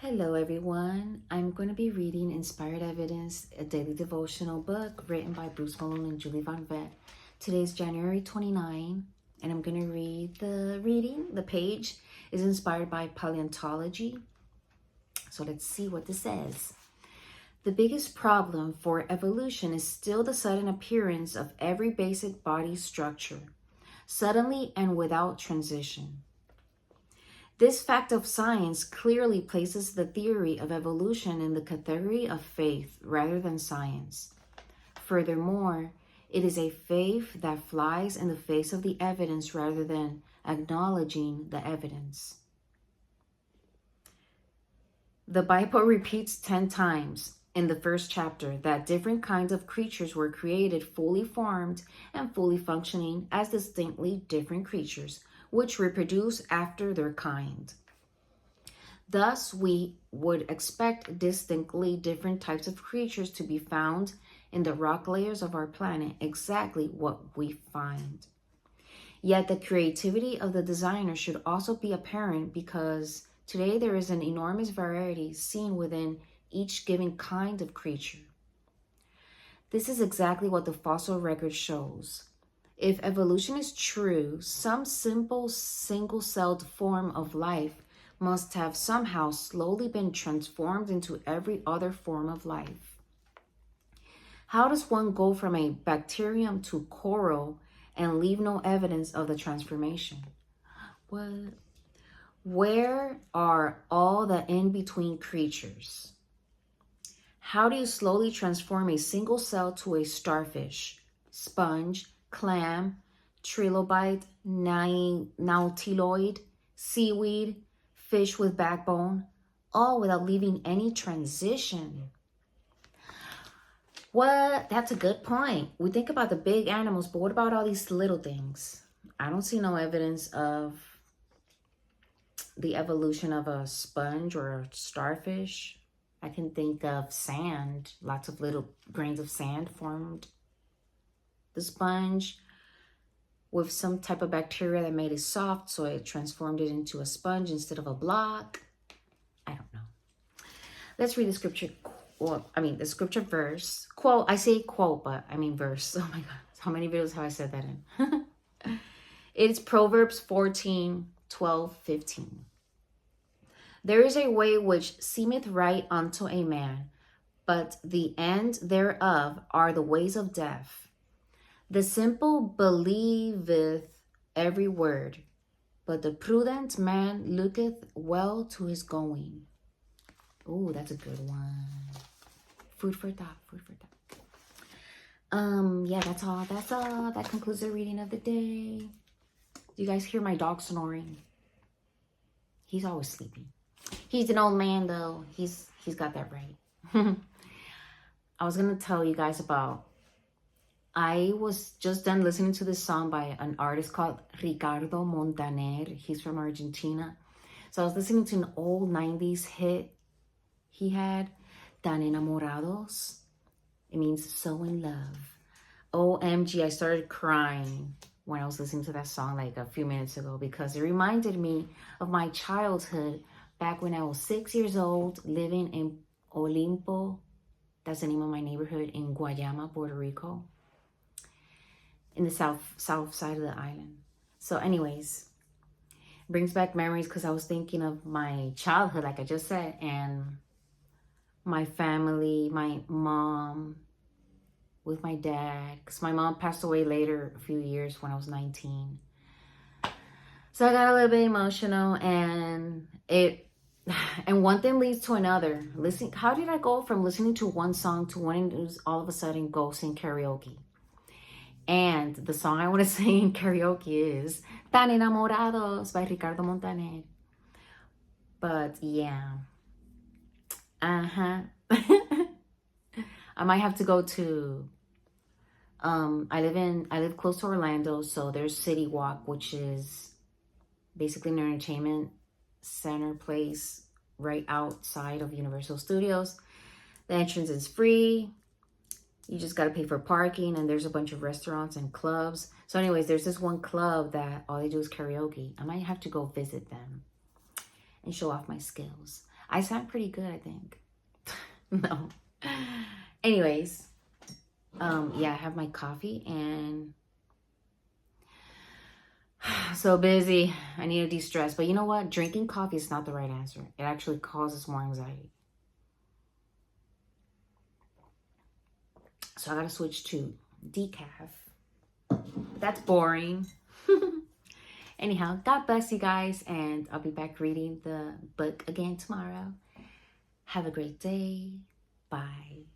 Hello, everyone. I'm going to be reading Inspired Evidence, a daily devotional book written by Bruce Malone and Julie Von Vett. Today's January 29, and I'm going to read the reading. The page is inspired by paleontology. So let's see what this says. The biggest problem for evolution is still the sudden appearance of every basic body structure, suddenly and without transition. This fact of science clearly places the theory of evolution in the category of faith rather than science. Furthermore, it is a faith that flies in the face of the evidence rather than acknowledging the evidence. The Bible repeats 10 times in the first chapter that different kinds of creatures were created fully formed and fully functioning as distinctly different creatures, which reproduce after their kind. Thus, we would expect distinctly different types of creatures to be found in the rock layers of our planet, exactly what we find. Yet the creativity of the designer should also be apparent because today there is an enormous variety seen within each given kind of creature. This is exactly what the fossil record shows. If evolution is true, some simple single-celled form of life must have somehow slowly been transformed into every other form of life. How does one go from a bacterium to coral and leave no evidence of the transformation? What? Where are all the in-between creatures? How do you slowly transform a single cell to a starfish, sponge, clam, trilobite, nautiloid, seaweed, fish with backbone, all without leaving any transition? What? That's a good point. We think about the big animals, but what about all these little things? I don't see no evidence of the evolution of a sponge or a starfish. I can think of sand. Lots of little grains of sand formed the sponge with some type of bacteria that made it soft, so it transformed it into a sponge instead of a block. I don't know. Let's read the scripture. The scripture verse. Quote. I say quote, but I mean verse. Oh my God. How many videos have I said that in? It's Proverbs 14, 12, 15. There is a way which seemeth right unto a man, but the end thereof are the ways of death. The simple believeth every word, but the prudent man looketh well to his going. Oh, that's a good one. Food for thought, food for thought. Yeah, that's all. That concludes the reading of the day. Do you guys hear my dog snoring? He's always sleeping. He's an old man though. He's got that right. I was gonna tell you guys about, I was just done listening to this song by an artist called Ricardo Montaner. He's from Argentina. So I was listening to an old 90s hit he had, Tan Enamorados. It means so in love. OMG, I started crying when I was listening to that song like a few minutes ago because it reminded me of my childhood back when I was 6 years old, living in Olimpo. That's the name of my neighborhood in Guayama, Puerto Rico, in the south side of the island. So anyways, brings back memories because I was thinking of my childhood, like I just said, and my family, my mom with my dad, because my mom passed away later, a few years when I was 19. So I got a little bit emotional, and one thing leads to another. How did I go from listening to one song to wanting to all of a sudden go sing karaoke? And the song I want to sing in karaoke is Tan Enamorados by Ricardo Montaner. But yeah. I might have to go to, I live close to Orlando, so there's City Walk, which is basically an entertainment center place right outside of Universal Studios. The entrance is free. You just got to pay for parking, and there's a bunch of restaurants and clubs. So anyways, there's this one club that all they do is karaoke. I might have to go visit them and show off my skills. I sound pretty good, I think. No. Anyways, yeah, I have my coffee and so busy. I need to de-stress. But you know what? Drinking coffee is not the right answer. It actually causes more anxiety. So I gotta switch to decaf. That's boring. Anyhow, God bless you guys, and I'll be back reading the book again tomorrow. Have a great day. Bye.